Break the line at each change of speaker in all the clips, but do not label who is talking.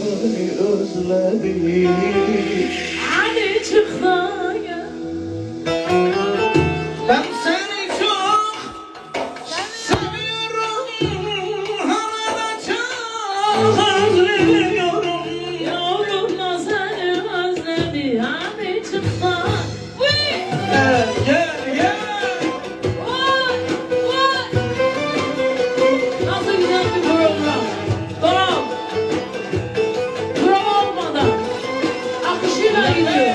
seni özledim.
Hadi çık da gel.
Ben seni çok seviyorum, hala çok özlüyorum.
Yavrum da seni özledi. Hadi çık da.
Gel gel gel.
Vay vay. Nasıl güzel bir program. Bravo. Bravo olmadan. Akışıyla gidiyor.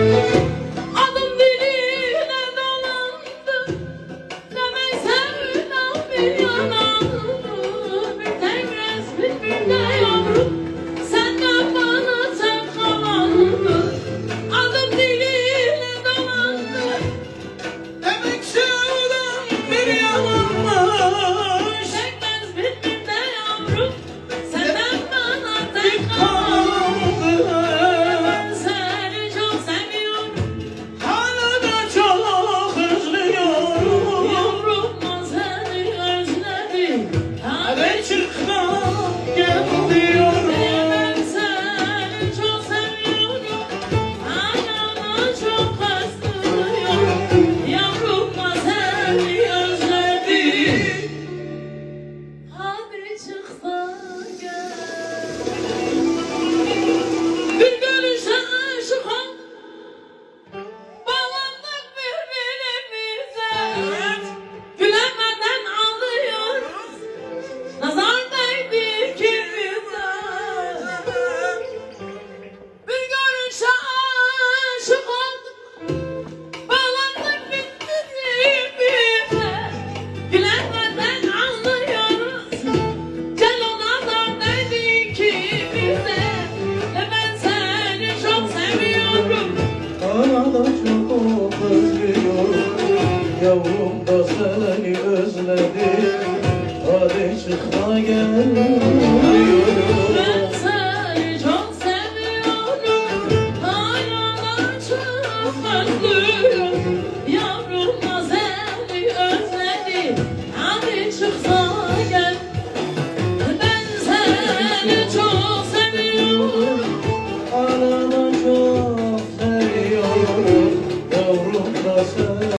Adım diline dolandı. Demek sevdam bir yanandı. Bir tek resminde yavrum, senden bana tek kalandı. Adım diline dolandı.
Demek sevdam bir yalanmış.
Tek resminde yavrum, senden bana tek kalandı. Ben seni çok seviyorum.
Hala da çok özlüyorum.
Yavrum da seni özledim.
Hadi çık da gel diyorum.
Ben seni çok seviyorum. Hala da çok özlüyorum. Yavrum da seni özledim. Hadi çık da gel. Bir görüşe aşık ol. Bağlandık birbirimize. Gülemeden ağlıyoruz. Nazar değdi ikimize. Bir görüşe aşık olduk. Bağlandık birbirimize. Gülemeden ağlıyoruz. Gel o nazar değdi ikimize. Ve ben seni çok seviyorum.
Hala da çok özlüyorum. Yavrum da seni özledim. Hadi çık da gel diyorum.